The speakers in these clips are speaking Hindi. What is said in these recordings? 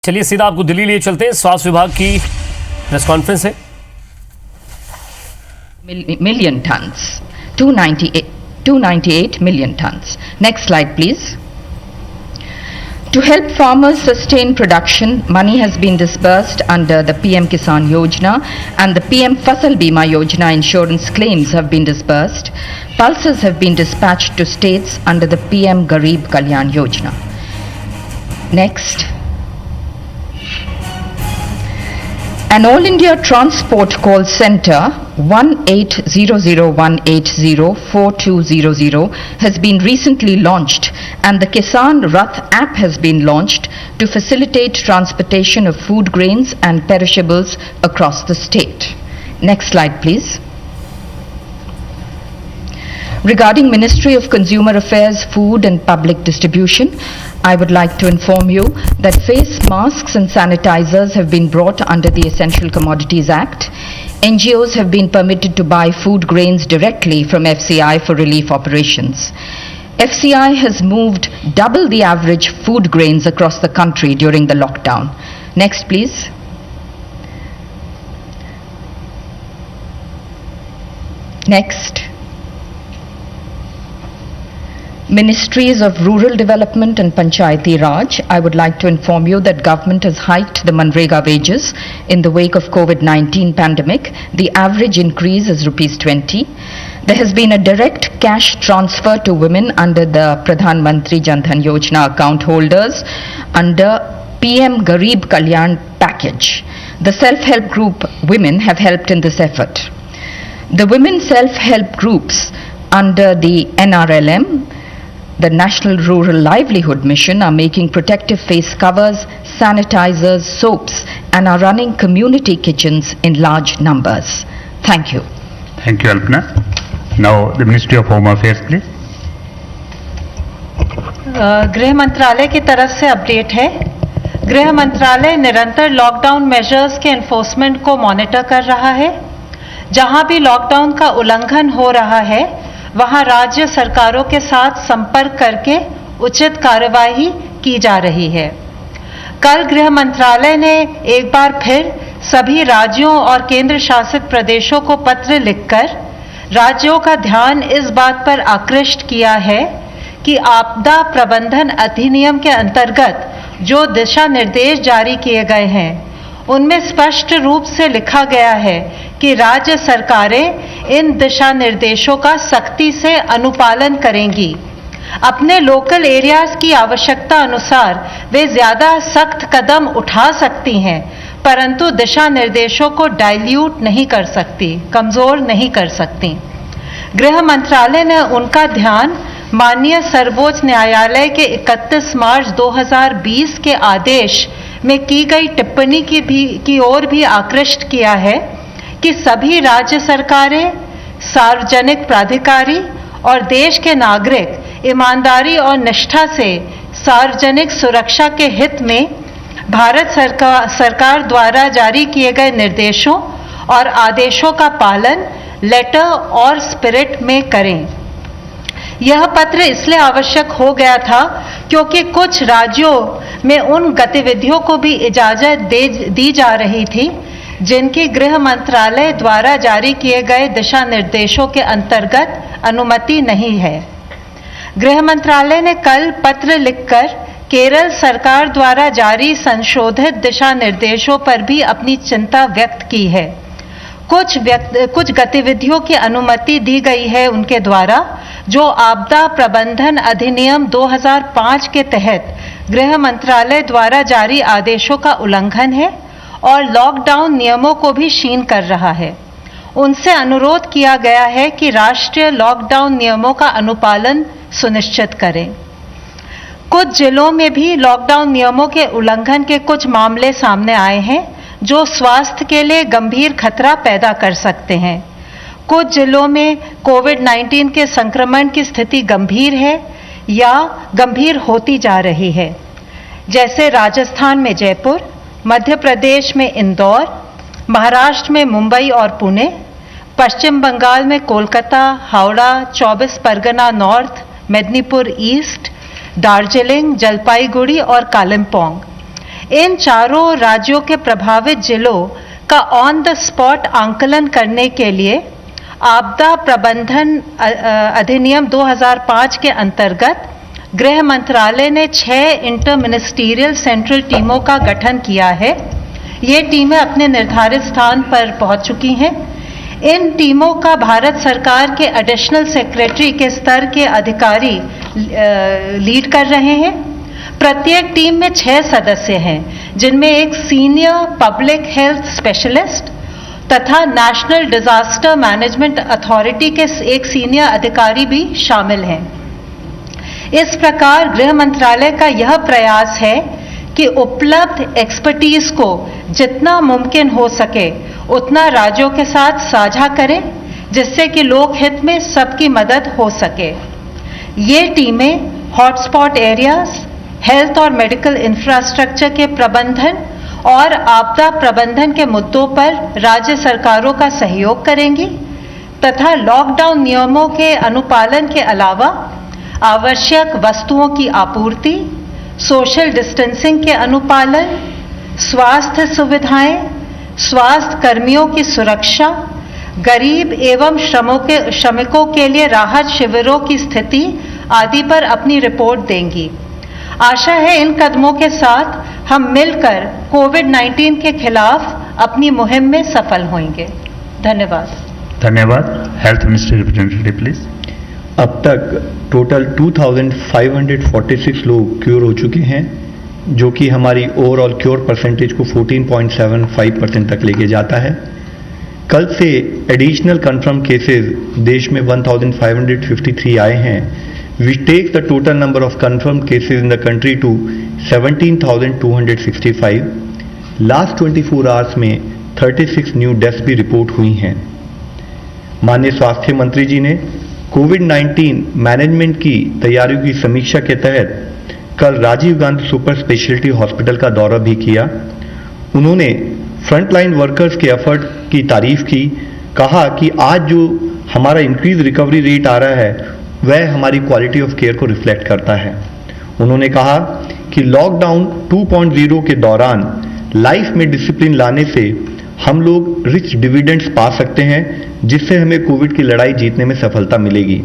चलिए सीधा आपको दिल्ली लिए चलते हैं। स्वास्थ्य विभाग की प्रेस कॉन्फ्रेंस है। million tons, 298 million tons. Next slide, please. To help farmers sustain production, money has been disbursed under the PM Kisan Yojana and the PM Fasal Bima Yojana. Insurance claims have been disbursed. Pulses have been dispatched to states under the PM Garib Kalyan Yojana. Next. An All India Transport Call Centre 1800180420 has been recently launched, and the Kisan Rath app has been launched to facilitate transportation of food grains and perishables across the state. Next slide, please. Regarding Ministry of Consumer Affairs, Food and Public Distribution, I would like to inform you that face masks and sanitizers have been brought under the Essential Commodities Act. NGOs have been permitted to buy food grains directly from FCI for relief operations. FCI has moved double the average food grains across the country during the lockdown. Next, please. Next. Ministries of Rural Development and Panchayati Raj, I would like to inform you that government has hiked the Manrega wages in the wake of COVID-19 pandemic. The average increase is rupees 20. There has been a direct cash transfer to women under the Pradhan Mantri Jan Dhan Yojana account holders under PM Garib Kalyan package. The self-help group women have helped in this effort. The women self-help groups under the NRLM, the National Rural Livelihood Mission, are making protective face covers, sanitizers, soaps, and are running community kitchens in large numbers. Thank you. Thank you, Alpana. Now, the Ministry of Home Affairs, please. गृह मंत्रालय की तरफ से अपडेट है। गृह मंत्रालय निरंतर लॉकडाउन मेजर्स के एनफोर्समेंट को मॉनिटर कर रहा है। जहां भी लॉकडाउन का उल्लंघन हो रहा है, वहां राज्य सरकारों के साथ संपर्क करके उचित कार्यवाही की जा रही है। कल गृह मंत्रालय ने एक बार फिर सभी राज्यों और केंद्र शासित प्रदेशों को पत्र लिखकर राज्यों का ध्यान इस बात पर आकृष्ट किया है कि आपदा प्रबंधन अधिनियम के अंतर्गत जो दिशा निर्देश जारी किए गए हैं, उनमें स्पष्ट रूप से लिखा गया है कि राज्य सरकारें इन दिशा निर्देशों का सख्ती से अनुपालन करेंगी। अपने लोकल एरियाज की आवश्यकता अनुसार वे ज्यादा सख्त कदम उठा सकती हैं, परंतु दिशा निर्देशों को डाइल्यूट नहीं कर सकती, कमजोर नहीं कर सकती। गृह मंत्रालय ने उनका ध्यान माननीय सर्वोच्च न्यायालय के 31 मार्च 2020 के आदेश में की गई टिप्पणी की ओर भी आकृष्ट किया है कि सभी राज्य सरकारें, सार्वजनिक प्राधिकारी और देश के नागरिक ईमानदारी और निष्ठा से सार्वजनिक सुरक्षा के हित में भारत सरकार द्वारा जारी किए गए निर्देशों और आदेशों का पालन लेटर और स्पिरिट में करें। यह पत्र इसलिए आवश्यक हो गया था क्योंकि कुछ राज्यों में उन गतिविधियों को भी इजाजत दी जा रही थी जिनकी गृह मंत्रालय द्वारा जारी किए गए दिशा निर्देशों के अंतर्गत अनुमति नहीं है। गृह मंत्रालय ने कल पत्र लिखकर केरल सरकार द्वारा जारी संशोधित दिशा निर्देशों पर भी अपनी चिंता व्यक्त की है। कुछ गतिविधियों की अनुमति दी गई है उनके द्वारा जो आपदा प्रबंधन अधिनियम 2005 के तहत गृह मंत्रालय द्वारा जारी आदेशों का उल्लंघन है और लॉकडाउन नियमों को भी क्षीण कर रहा है। उनसे अनुरोध किया गया है कि राष्ट्रीय लॉकडाउन नियमों का अनुपालन सुनिश्चित करें। कुछ जिलों में भी लॉकडाउन नियमों के उल्लंघन के कुछ मामले सामने आए हैं जो स्वास्थ्य के लिए गंभीर खतरा पैदा कर सकते हैं। कुछ जिलों में कोविड-19 के संक्रमण की स्थिति गंभीर है या गंभीर होती जा रही है, जैसे राजस्थान में जयपुर, मध्य प्रदेश में इंदौर, महाराष्ट्र में मुंबई और पुणे, पश्चिम बंगाल में कोलकाता, हावड़ा, 24 परगना नॉर्थ, मेदिनीपुर ईस्ट, दार्जिलिंग, जलपाईगुड़ी और कालिम्पोंग। इन चारों राज्यों के प्रभावित जिलों का ऑन द स्पॉट आंकलन करने के लिए आपदा प्रबंधन अधिनियम 2005 के अंतर्गत गृह मंत्रालय ने 6 इंटर मिनिस्टीरियल सेंट्रल टीमों का गठन किया है। ये टीमें अपने निर्धारित स्थान पर पहुंच चुकी हैं। इन टीमों का भारत सरकार के एडिशनल सेक्रेटरी के स्तर के अधिकारी लीड कर रहे हैं। प्रत्येक टीम में 6 सदस्य हैं, जिनमें एक सीनियर पब्लिक हेल्थ स्पेशलिस्ट तथा नेशनल डिजास्टर मैनेजमेंट अथॉरिटी के एक सीनियर अधिकारी भी शामिल हैं। इस प्रकार गृह मंत्रालय का यह प्रयास है कि उपलब्ध एक्सपर्टीज को जितना मुमकिन हो सके उतना राज्यों के साथ साझा करें, जिससे कि लोक हित में सबकी मदद हो सके। ये टीमें हॉटस्पॉट एरियाज, हेल्थ और मेडिकल इंफ्रास्ट्रक्चर के प्रबंधन और आपदा प्रबंधन के मुद्दों पर राज्य सरकारों का सहयोग करेंगी तथा लॉकडाउन नियमों के अनुपालन के अलावा आवश्यक वस्तुओं की आपूर्ति, सोशल डिस्टेंसिंग के अनुपालन, स्वास्थ्य सुविधाएं, स्वास्थ्य कर्मियों की सुरक्षा, गरीब एवं श्रमिकों के लिए राहत शिविरों की स्थिति आदि पर अपनी रिपोर्ट देंगी। आशा है इन कदमों के साथ हम मिलकर कोविड-19 के खिलाफ अपनी मुहिम में सफल होंगे। धन्यवाद। धन्यवाद। Health ministry representative please. अब तक टोटल 2546 लोग क्योर हो चुके हैं, जो कि हमारी ओवरऑल क्योर परसेंटेज को 14.75% तक लेके जाता है। कल से एडिशनल कंफर्म केसेस देश में 1553 आए हैं, which takes the total number of confirmed cases in the country to 17,265. Last 24 hours में 36 न्यू डेथ्स भी रिपोर्ट हुई हैं। माननीय स्वास्थ्य मंत्री जी ने कोविड-19 मैनेजमेंट की तैयारियों की समीक्षा के तहत कल Rajiv Gandhi super speciality hospital का दौरा भी किया। उन्होंने फ्रंटलाइन वर्कर्स के एफर्ट की तारीफ की, कहा कि आज जो हमारा इंक्रीज रिकवरी रेट आ रहा है वह हमारी क्वालिटी ऑफ केयर को रिफ्लेक्ट करता है। उन्होंने कहा कि लॉकडाउन 2.0 के दौरान लाइफ में डिसिप्लिन लाने से हम लोग रिच डिविडेंड्स पा सकते हैं, जिससे हमें कोविड की लड़ाई जीतने में सफलता मिलेगी।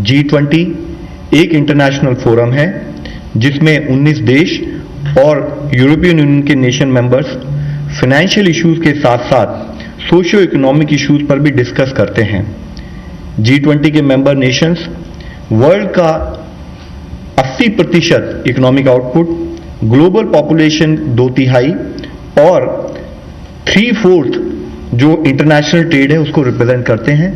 G20 एक इंटरनेशनल फोरम है जिसमें 19 देश और यूरोपियन यूनियन के नेशन मेंबर्स फाइनेंशियल इश्यूज के साथ साथ सोशियो इकोनॉमिक इश्यूज पर भी डिस्कस करते हैं। G20 के मेंबर नेशंस वर्ल्ड का 80% इकोनॉमिक आउटपुट, ग्लोबल पॉपुलेशन 2/3 और 3/4 जो इंटरनेशनल ट्रेड है उसको रिप्रेजेंट करते हैं।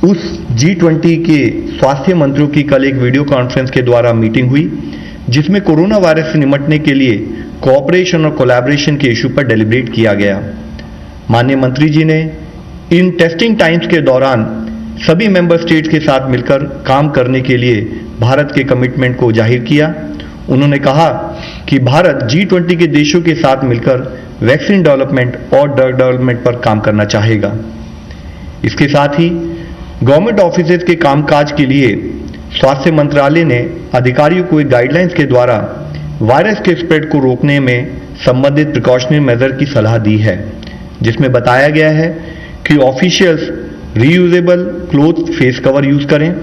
उस G20 के स्वास्थ्य मंत्रियों की कल एक वीडियो कॉन्फ्रेंस के द्वारा मीटिंग हुई, जिसमें कोरोना वायरस से निपटने के लिए कोऑपरेशन और कोलैबोरेशन के इशू पर डेलिब्रेट किया गया। माननीय मंत्री जी ने इन टेस्टिंग टाइम्स के दौरान सभी मेंबर स्टेट्स के साथ मिलकर काम करने के लिए भारत के कमिटमेंट को जाहिर किया। उन्होंने कहा कि भारत G20 के देशों के साथ मिलकर वैक्सीन डेवलपमेंट और ड्रग डेवलपमेंट पर काम करना चाहेगा। इसके साथ ही गवर्नमेंट ऑफिसेज के कामकाज के लिए स्वास्थ्य मंत्रालय ने अधिकारियों को एक गाइडलाइंस के द्वारा वायरस के स्प्रेड को रोकने में संबंधित प्रिकॉशनरी मेजर की सलाह दी है, जिसमें बताया गया है कि officials reusable cloth face cover use करें,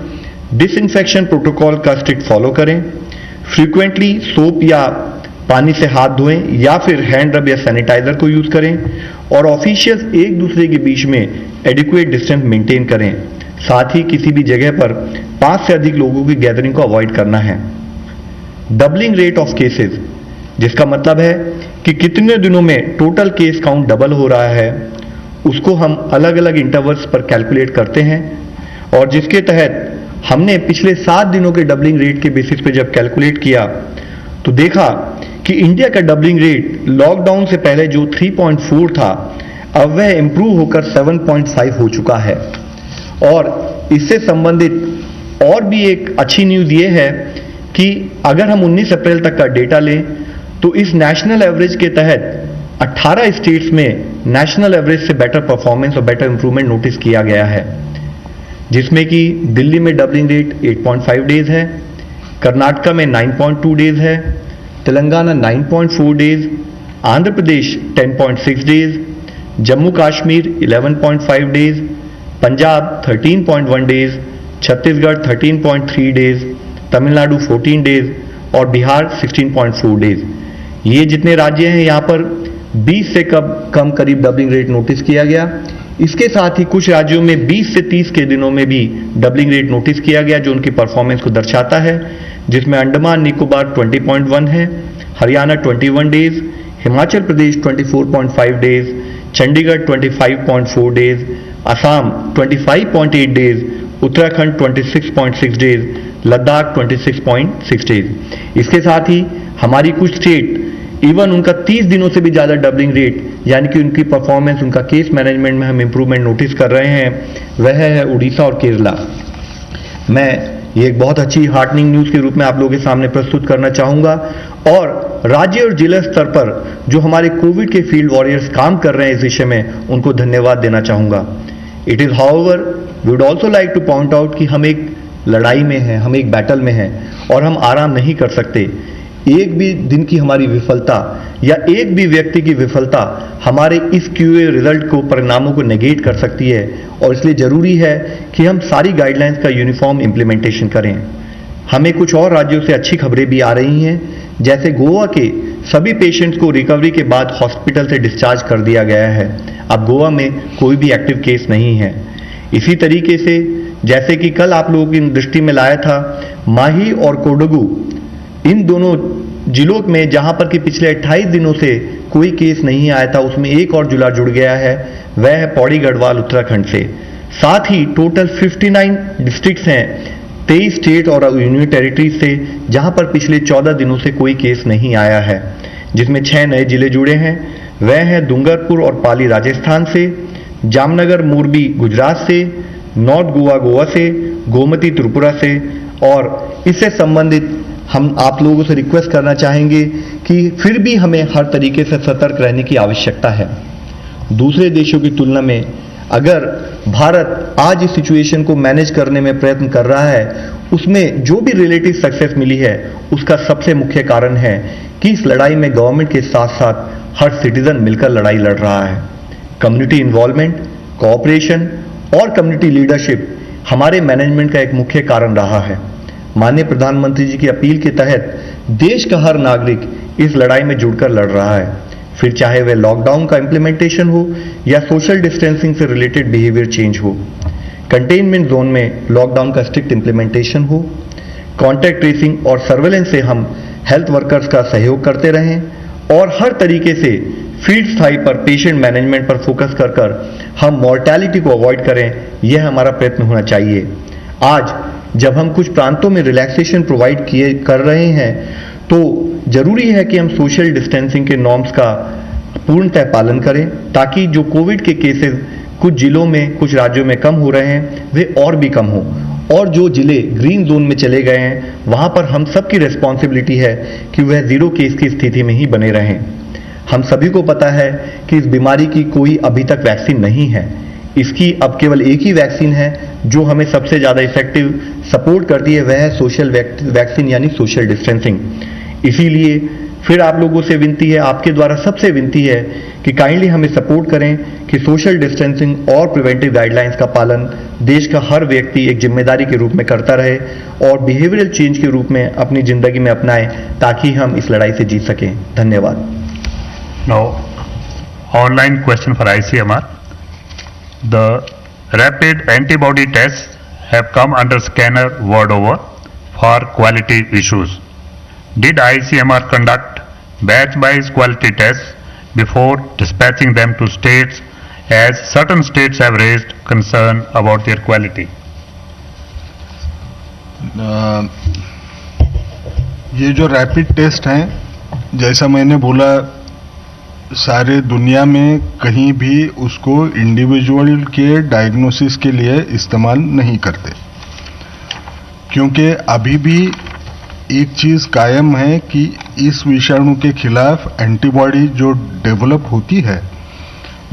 डिसइंफेक्शन प्रोटोकॉल का स्ट्रिक्ट फॉलो करें, फ्रीक्वेंटली सोप या पानी से हाथ धोएं या फिर हैंड रब या सैनिटाइजर को यूज करें और ऑफिशियल्स एक दूसरे के बीच में एडिक्वेट डिस्टेंस मेंटेन करें। साथ ही किसी भी जगह पर 5 से अधिक लोगों की गैदरिंग को अवॉइड करना है। डबलिंग रेट ऑफ केसेस, जिसका मतलब है कि कितने दिनों में टोटल केस काउंट डबल हो रहा है, उसको हम अलग अलग इंटरवल्स पर कैलकुलेट करते हैं और जिसके तहत हमने पिछले 7 दिनों के डबलिंग रेट के बेसिस पे जब कैलकुलेट किया तो देखा कि इंडिया का डबलिंग रेट लॉकडाउन से पहले जो 3.4 था, अब वह इंप्रूव होकर 7.5 हो चुका है। और इससे संबंधित और भी एक अच्छी न्यूज ये है कि अगर हम 19 अप्रैल तक का डेटा लें तो इस नेशनल एवरेज के तहत 18 स्टेट्स में नेशनल एवरेज से बेटर परफॉर्मेंस और बेटर इंप्रूवमेंट नोटिस किया गया है, जिसमें कि दिल्ली में डबलिंग रेट 8.5 डेज है, कर्नाटका में 9.2 डेज है, Telangana 9.4 days, Andhra Pradesh 10.6 days, Jammu Kashmir 11.5 days, Punjab 13.1 days, Chhattisgarh 13.3 days, Tamil Nadu 14 days और बिहार 16.4 डेज। ये जितने राज्य हैं यहाँ पर 20 से कम करीब डबलिंग रेट नोटिस किया गया। इसके साथ ही कुछ राज्यों में 20 से 30 के दिनों में भी डबलिंग रेट नोटिस किया गया, जो उनकी परफॉर्मेंस को दर्शाता है, जिसमें अंडमान निकोबार 20.1 है, Haryana 21 days, Himachal Pradesh 24.5 days, Chandigarh 25.4 days, Assam 25.8 days, Uttarakhand 26.6 days, Ladakh 26.6 days. इसके साथ ही हमारी कुछ स्टेट इवन उनका 30 दिनों से भी ज्यादा डबलिंग रेट, यानी कि उनकी परफॉर्मेंस, उनका केस मैनेजमेंट में हम इंप्रूवमेंट नोटिस कर रहे हैं, वह है उड़ीसा और केरला। मैं ये एक बहुत अच्छी हार्टनिंग न्यूज के रूप में आप लोगों के सामने प्रस्तुत करना चाहूंगा और राज्य और जिला स्तर पर जो हमारे कोविड के फील्ड वॉरियर्स काम कर रहे हैं इस विषय में, उनको धन्यवाद देना चाहूंगा। It is however we would also like to point out कि हम एक लड़ाई में हैं, हम एक बैटल में हैं और हम आराम नहीं कर सकते। एक भी दिन की हमारी विफलता या एक भी व्यक्ति की विफलता हमारे इस क्यूए रिजल्ट को, परिणामों को नेगेट कर सकती है और इसलिए जरूरी है कि हम सारी गाइडलाइंस का यूनिफॉर्म इंप्लीमेंटेशन करें। हमें कुछ और राज्यों से अच्छी खबरें भी आ रही हैं, जैसे गोवा के सभी पेशेंट्स को रिकवरी के बाद हॉस्पिटल से डिस्चार्ज कर दिया गया है। अब गोवा में कोई भी एक्टिव केस नहीं है। इसी तरीके से जैसे कि कल आप लोगों की दृष्टि में लाया था, माही और कोडगू, इन दोनों जिलों में जहां पर कि पिछले 28 दिनों से कोई केस नहीं आया था, उसमें एक और जिला जुड़ गया है, वह है पौड़ी गढ़वाल उत्तराखंड से। साथ ही टोटल 59 डिस्ट्रिक्ट्स हैं 23 स्टेट और यूनियन टेरिटरीज से, जहां पर पिछले 14 दिनों से कोई केस नहीं आया है, जिसमें 6 नए जिले जुड़े हैं। वह है डूंगरपुर और पाली राजस्थान से, जामनगर मोरबी गुजरात से, नॉर्थ गोवा गोवा से, गोमती त्रिपुरा से। और इससे संबंधित हम आप लोगों से रिक्वेस्ट करना चाहेंगे कि फिर भी हमें हर तरीके से सतर्क रहने की आवश्यकता है। दूसरे देशों की तुलना में अगर भारत आज इस सिचुएशन को मैनेज करने में प्रयत्न कर रहा है, उसमें जो भी रिलेटिव सक्सेस मिली है, उसका सबसे मुख्य कारण है कि इस लड़ाई में गवर्नमेंट के साथ साथ हर सिटीजन मिलकर लड़ाई लड़ रहा है। कम्युनिटी इन्वॉल्वमेंट, कोऑपरेशन और कम्युनिटी लीडरशिप हमारे मैनेजमेंट का एक मुख्य कारण रहा है। माननीय प्रधानमंत्री जी की अपील के तहत देश का हर नागरिक इस लड़ाई में जुड़कर लड़ रहा है, फिर चाहे वह लॉकडाउन का इंप्लीमेंटेशन हो या सोशल डिस्टेंसिंग से रिलेटेड बिहेवियर चेंज हो, कंटेनमेंट जोन में लॉकडाउन का स्ट्रिक्ट इंप्लीमेंटेशन हो, कॉन्टैक्ट ट्रेसिंग और सर्वेलेंस से हम हेल्थ वर्कर्स का सहयोग करते रहें और हर तरीके से फील्ड स्थाई पर पेशेंट मैनेजमेंट पर फोकस कर हम मॉर्टैलिटी को अवॉइड करें, यह हमारा प्रयत्न होना चाहिए। आज जब हम कुछ प्रांतों में रिलैक्सेशन प्रोवाइड कर रहे हैं, तो जरूरी है कि हम सोशल डिस्टेंसिंग के नॉर्म्स का पूर्णतः पालन करें, ताकि जो कोविड के केसेस कुछ जिलों में, कुछ राज्यों में कम हो रहे हैं, वे और भी कम हो। और जो जिले ग्रीन जोन में चले गए हैं, वहां पर हम सबकी रिस्पॉन्सिबिलिटी है कि वह 0 केस की स्थिति में ही बने रहें। हम सभी को पता है कि इस बीमारी की कोई अभी तक वैक्सीन नहीं है। इसकी अब केवल एक ही वैक्सीन है जो हमें सबसे ज्यादा इफेक्टिव सपोर्ट करती है, वह है सोशल वैक्सीन यानी सोशल डिस्टेंसिंग। इसीलिए फिर आप लोगों से विनती है, आपके द्वारा सबसे विनती है कि काइंडली हमें सपोर्ट करें कि सोशल डिस्टेंसिंग और प्रिवेंटिव गाइडलाइंस का पालन देश का हर व्यक्ति एक जिम्मेदारी के रूप में करता रहे और बिहेवियरल चेंज के रूप में अपनी जिंदगी में अपनाएं, ताकि हम इस लड़ाई से जीत सकें। धन्यवाद। Now, online question for ICMR. The rapid antibody tests have come under scanner world over for quality issues. Did ICMR conduct batch-wise quality tests before dispatching them to states, as certain states have raised concern about their quality? ये जो रैपिड टेस्ट हैं, जैसा मैंने बोला, सारे दुनिया में कहीं भी उसको इंडिविजुअल के डायग्नोसिस के लिए इस्तेमाल नहीं करते, क्योंकि अभी भी एक चीज़ कायम है कि इस विषाणु के खिलाफ एंटीबॉडी जो डेवलप होती है,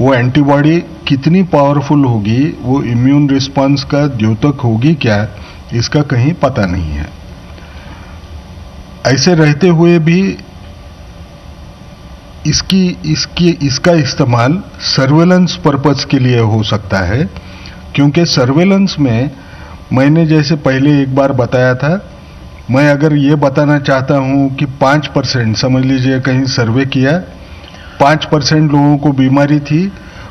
वो एंटीबॉडी कितनी पावरफुल होगी, वो इम्यून रिस्पांस का द्योतक होगी क्या, इसका कहीं पता नहीं है। ऐसे रहते हुए भी इसका इस्तेमाल सर्वेलेंस पर्पस के लिए हो सकता है, क्योंकि सर्वेलेंस में मैंने जैसे पहले एक बार बताया था, मैं अगर ये बताना चाहता हूं कि 5% समझ लीजिए कहीं सर्वे किया, 5% लोगों को बीमारी थी,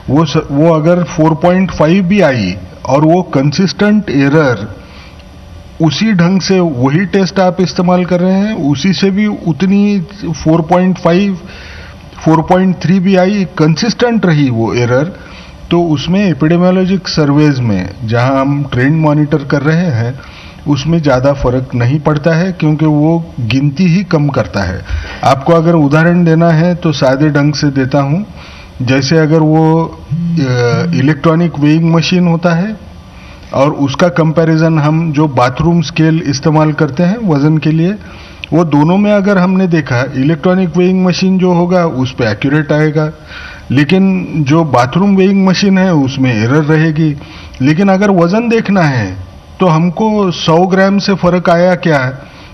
वो अगर 4.5 भी आई और वो कंसिस्टेंट एरर उसी ढंग से वही टेस्ट आप इस्तेमाल कर रहे हैं, उसी से भी उतनी 4.5 4.3 भी आई, कंसिस्टेंट रही वो एरर, तो उसमें एपिडेमियोलॉजिक सर्वेज में जहां हम ट्रेंड मॉनिटर कर रहे हैं उसमें ज़्यादा फर्क नहीं पड़ता है, क्योंकि वो गिनती ही कम करता है। आपको अगर उदाहरण देना है तो सादे ढंग से देता हूं, जैसे अगर वो इलेक्ट्रॉनिक वेइंग मशीन होता है और उसका कंपैरिजन हम जो बाथरूम स्केल इस्तेमाल करते हैं वजन के लिए, वो दोनों में अगर हमने देखा इलेक्ट्रॉनिक वेइंग मशीन जो होगा उस पे एक्यूरेट आएगा, लेकिन जो बाथरूम वेइंग मशीन है उसमें एरर रहेगी। लेकिन अगर वजन देखना है तो हमको 100 ग्राम से फर्क आया क्या,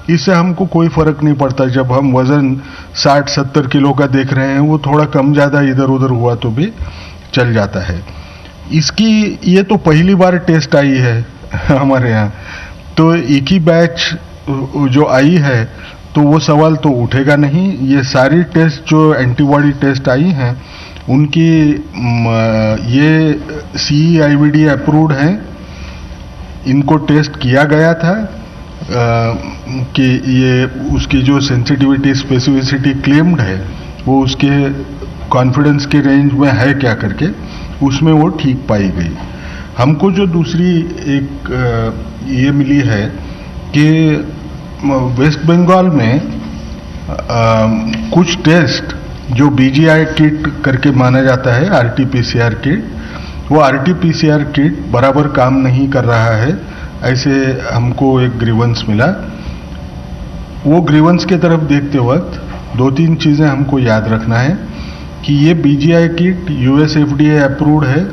इससे हमको कोई फर्क नहीं पड़ता। जब हम वजन 60-70 किलो का देख रहे हैं, वो थोड़ा कम ज्यादा इधर उधर हुआ तो भी चल जाता है। इसकी ये तो पहली बार टेस्ट आई है हमारे यहाँ, तो एक ही बैच जो आई है तो वो सवाल तो उठेगा नहीं। ये सारी टेस्ट जो एंटीबॉडी टेस्ट आई हैं उनकी ये CE-IVD अप्रूव्ड हैं, इनको टेस्ट किया गया था कि ये उसकी जो सेंसिटिविटी स्पेसिफिसिटी क्लेम्ड है वो उसके कॉन्फिडेंस के रेंज में है क्या करके, उसमें वो ठीक पाई गई। हमको जो दूसरी एक ये मिली है कि वेस्ट बंगाल में कुछ टेस्ट जो BGI किट करके माना जाता है, RT-PCR किट, वो RT-PCR किट बराबर काम नहीं कर रहा है, ऐसे हमको एक ग्रीवेंस मिला। वो ग्रीवेंस के तरफ देखते वक्त 2-3 चीज़ें हमको याद रखना है कि ये BGI kit US FDA approved है,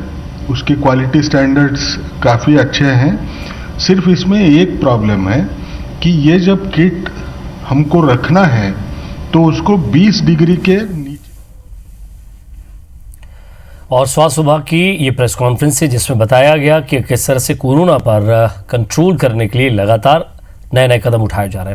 उसकी क्वालिटी स्टैंडर्ड्स काफ़ी अच्छे हैं। सिर्फ इसमें एक प्रॉब्लम है कि ये जब किट हमको रखना है तो उसको 20 डिग्री के नीचे। और स्वास्थ्य विभाग की ये प्रेस कॉन्फ्रेंस है जिसमें बताया गया कि किस तरह से कोरोना पर कंट्रोल करने के लिए लगातार नए नए कदम उठाए जा रहे हैं।